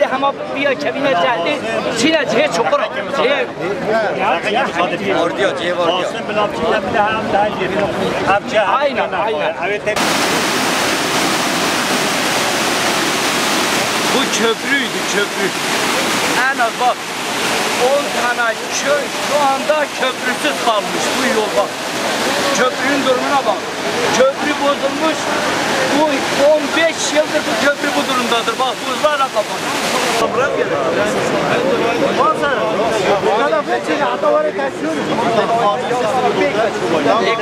geldi ama bir kevine geldi. Sine cihe çukur. Cihe. Orduya cihe var diyor. Aynen. Bu köprüydü, köprü. En az bak 10 tane köy şu anda köprüsüz kalmış bu yol bak. Köprünün durumuna bak. Köprü bozulmuş. Bu 15 yıldır bu köprü bu durumdadır. Bak buzlarla kapanıyor.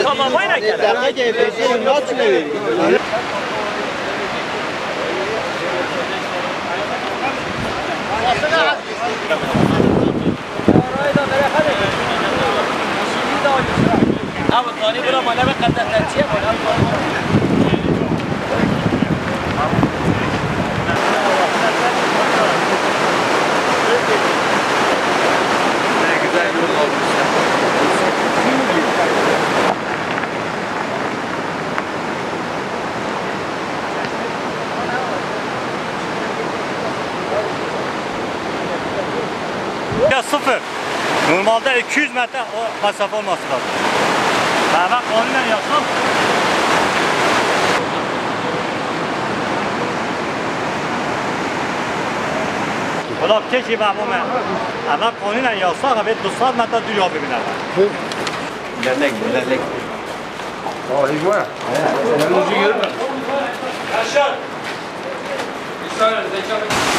Kalamayla gelir. Abi kani bura bana bir kadar tercih var. Ne güzel yol olmuş. Ya sıfır. Normalde 200 metre o mesafe olması lazım. Hemen kanunen yapsam. Ola keşke ben bu hemen kanunen yapsak ve 200 metre dünya birbirine. İlerlek. iyi var. Önümüzü görme. Yaşar. Bir saniye Zeki.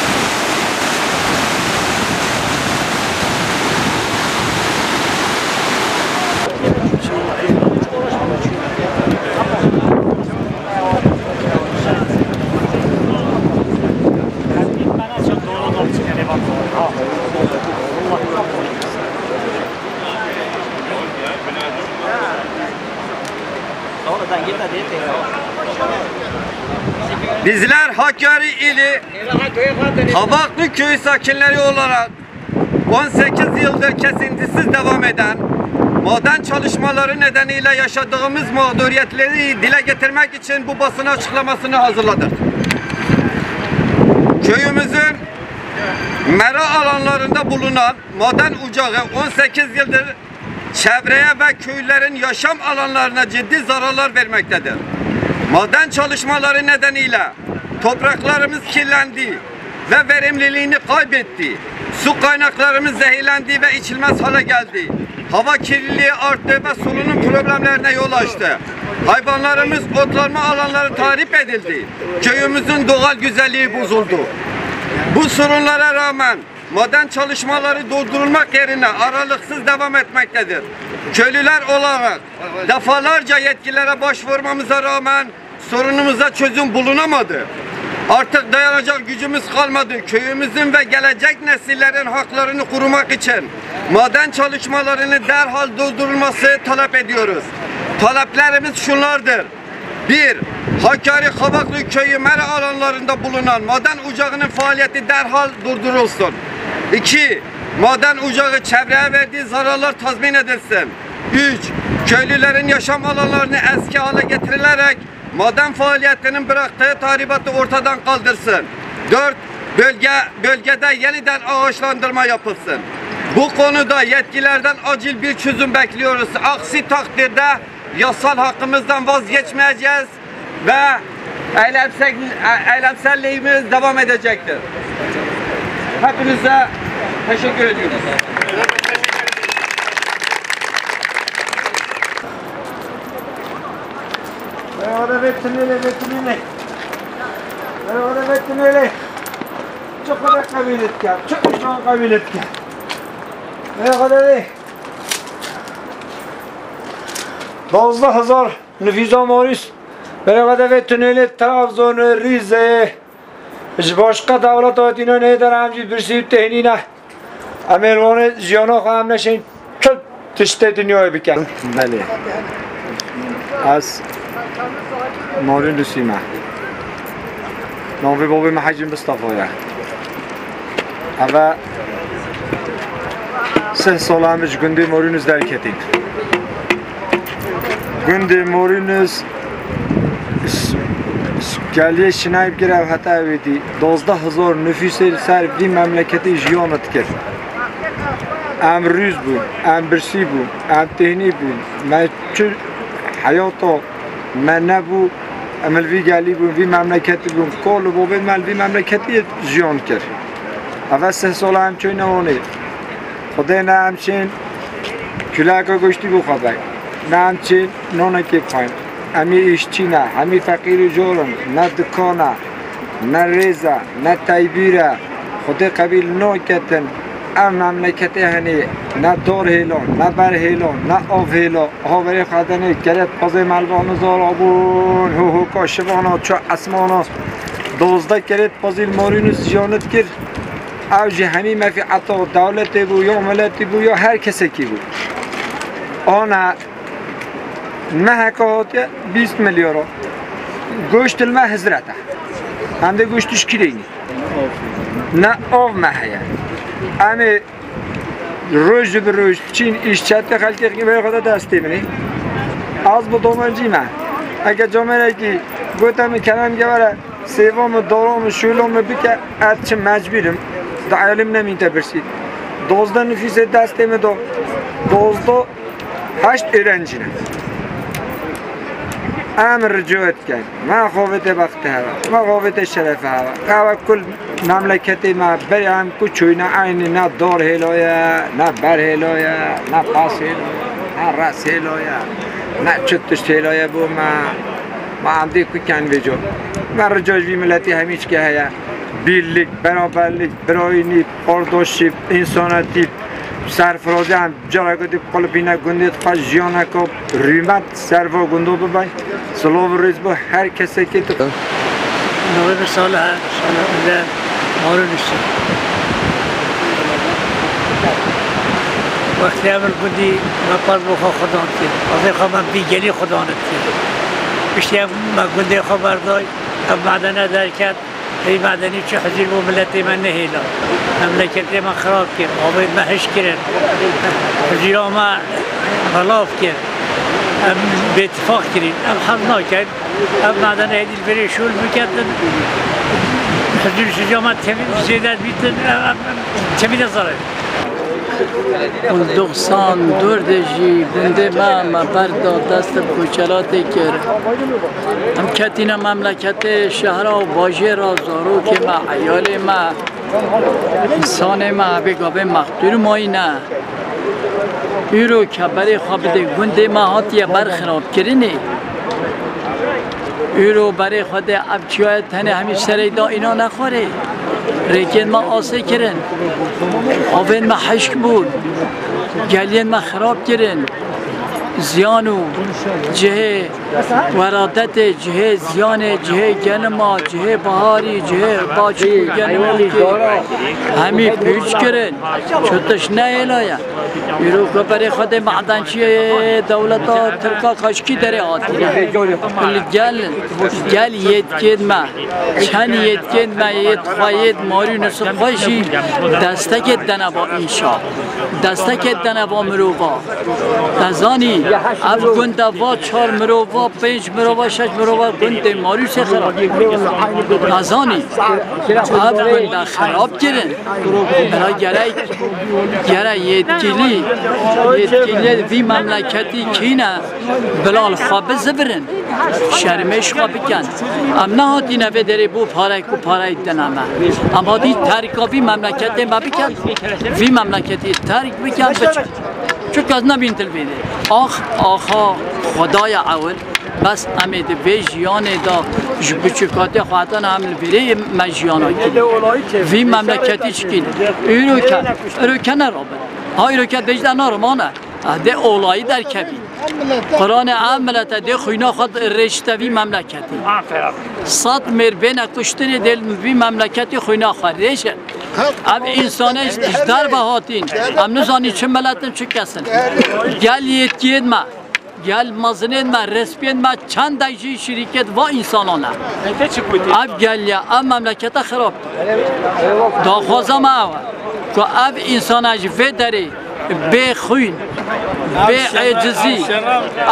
Bizler Hakkari ili Kabaklı köyü sakinleri olarak 18 yıldır kesintisiz devam eden maden çalışmaları nedeniyle yaşadığımız mağduriyetleri dile getirmek için bu basın açıklamasını hazırladık. Köyümüzün mera alanlarında bulunan maden ocağı 18 yıldır çevreye ve köylerin yaşam alanlarına ciddi zararlar vermektedir. Maden çalışmaları nedeniyle topraklarımız kirlendi ve verimliliğini kaybetti. Su kaynaklarımız zehirlendi ve içilmez hale geldi. Hava kirliliği arttı ve solunum problemlerine yol açtı. Hayvanlarımız otlanma alanları tahrip edildi. Köyümüzün doğal güzelliği bozuldu. Bu sorunlara rağmen maden çalışmaları durdurulmak yerine aralıksız devam etmektedir. Köylüler olarak defalarca yetkililere başvurmamıza rağmen sorunumuza çözüm bulunamadı. Artık dayanacak gücümüz kalmadı. Köyümüzün ve gelecek nesillerin haklarını korumak için maden çalışmalarını derhal durdurulması talep ediyoruz. Taleplerimiz şunlardır. 1. Hakkari Kabaklı Köyü mera alanlarında bulunan maden ocağının faaliyeti derhal durdurulsun. 2. Maden ocağı çevreye verdiği zararlar tazmin edilsin. 3. Köylülerin yaşam alanlarını eski hale getirilerek maden faaliyetinin bıraktığı tahribatı ortadan kaldırsın. 4. Bölgede yeniden ağaçlandırma yapılsın. Bu konuda yetkililerden acil bir çözüm bekliyoruz. Aksi takdirde yasal hakkımızdan vazgeçmeyeceğiz ve eylemselliğimiz devam edecektir. Hepinize teşekkür ediyoruz. Çok kadar kabiletkar, çok insan kabiletkar. Ne kadar değil? 12,000 nüfus amarız. Beraberde ve tüneli Trabzon, Rize, başka devlet ayetine ne denemci bir sürü tehnine. Amelvanı ziyana kham neşin çok tişte dünyaya biken. Beli. Az Marin Lusima. Navi Bobby Mahacim Mustafa'ya. Ama sen salamış gündü Marinus derketin. Gündü Marinus گلیه شنایب گرفت حتی ویدی 12,000 نفوس سر وی مملکتی جیانت کرد ام روز بود، ام برسی بود، ام تهنی بود من چه حیاتا من نبود امل وی گلی بود، وی مملکتی بود کل بابید من وی مملکتی جیان کرد اول 3 سال همچون نوانه خدای نه همچین کلاکا گشتی بخوابه نه همچین نانه که پایم همی ایشچی نه همی فقیر جورم نه دکانه نه ریزه نه تایبیره خدای قبیل نو کتن ام مملکتی هنی نه دار هیلان نه بر هیلان نه آف هیلان ها برای خدانه گرد پازه ملوان زارابون هو کاشوانا چو اسمانا 12 گرد پازیل مارینوس جانت کرد اوج همی مفیعتا دولتی بود یا ملتی بود یا هر کسی کی بود آنها محکات 20 میلیارد گوشت الماء حضرته همده گوشتش کلینی نه آب محیه امی روز به روز چین ایشچت خلقی که به خدا دستی منی از با دومنجی من اگه جامعه که گوتم کنم که برای سیوام دارام شولام بکه ارچه مجبورم دا علم نمیده برسید 12 نفیس دستی می دو 12 8 ایرنجی نه امر رجوعت کن ما خوفت بخت هوا ما خوفت شرف هوا کل مملکتی ما بری هم کچوی نه عینی نه دار هلایه نه بر هلایه نه پاس هلایه نه رس هلایه نه چطشت هلایه بو ما عمدی که کن بجو من رجوعش بی ملتی همیچ که هیا بیرlik beraberlik برایونی پارداشی انسانیتی سرفرازی هم جایی که قلبینه گندید خواهد جیانه که ریمت سرفا گندو ببین سلام ریز با هر کسی که تو نوی به سال اونده مارو نشتیم وقتی امر بودی من پاس بخوا خدان کرد وقتی خواه من بیگلی خدانت کرد بشتی هم من گنده خواه بردای اب معدنه در کرد ای معدنی چه حضیر و ملتی من نهیلا مملکتی من خراب کرد آبید من هش کرد حضیرها من خلاف کرد ام به اتفاق کرد ام حمد ناکرد ام معدنه هیدیل بری شول بکرد حضیر شجاع من زیدت بیتن تمید زاره اون 92 جی بنده ما بردا دست کوچلاتی کرد هم کتینا مملکت شهر و باجه را زارو که ما عیال ما انسان ما بگابه مقدور مایی نه ایرو که برای خواب ده گنده ما هاتیه برخراب کرنه ایرو برای خود ابچیای تنه همی سری دا اینا نخوره ریکن ما آسه کرن آوین ما حشک بود گلین ما خراب کرن زیانو جه ورادت جه زیان جه گنما جه بهاری جه باچی گنما همی پیچ کرن چوتش نه الهی ایرو که برای خود معدنچی دولتا ترکا کاشکی داره آتی گل یدکید ما چند یدکید ما ید خواهید ماری نسو خوشی دستک دنبا انشا دستک دنبا مروبا دزانی اب گنده و 4 مروبا 5 مروبا 6 مروبا گنده ماری سے خراب دزانی اب گنده خراب کرن برای گره یدکیلی وی مملکتی کینه بلال خواب زبرن شرمش خواب کن ام نه هاتی نوه داره بو پاره کو پاره دنمه اما دی ترکا وی مملکتی ما بکن وی مملکتی ترک بکن بچه چون که از نبین تلویده آخا خدای اول بس امید وی جیان دا بچکاتی خواهدان حمل بیره مجیانا وی مملکتی چکین ایرو که نرابه ها ایرو که بجده نارمانه ده اولایی در کبی قرآن عملت ده خوینا خود رشتوی مملکتی 100 مربین کشتن دل وی مملکتی خوینا خود ریشه اب انسانش در بهاتین ام نزانی چه ملتن چه کسن گل یتکید ما گل مزنین ما رسپین ما چند دیجی شرکت و انسانانه اب گل یا اب مملکت خراب داخوازم آوه که اب انسانش وی داره به خوین به عجزی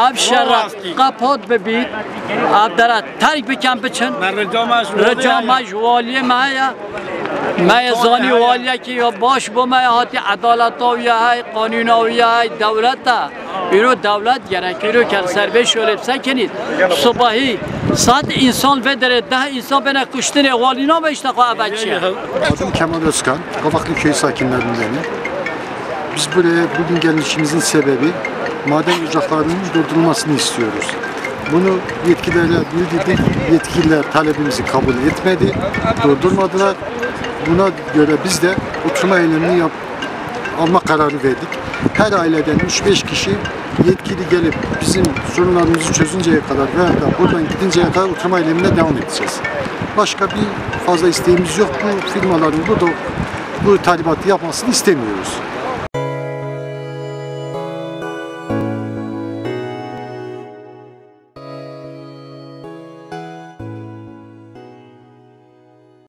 اب شرق قپات ببید Abdara terk biken biçin. Ricamaj valiye maya. Maya zani valiye ki ya baş bu maya hati adalata ya hay kanuna ya hay devleta. Euro devlet gerekiyor ki serbest şöyle sakinit. Sabahı saat insan ve dere daha insan bana kuştune valina beş dakika bacı. Adım Kemal Özkan, Kavaklı Köy sakinlerindenim. Biz buraya bugün gelişimizin sebebi maden ocaklarının durdurulmasını istiyoruz. Bunu yetkililere bildirdik, yetkililer talebimizi kabul etmedi, durdurmadılar. Buna göre biz de oturma eylemini alma kararı verdik. Her aileden 3-5 kişi yetkili gelip bizim sorunlarımızı çözünceye kadar veya da buradan gidinceye kadar oturma eylemine devam edeceğiz. Başka bir fazla isteğimiz yok. Bu firmaların bu talimatı yapmasını istemiyoruz.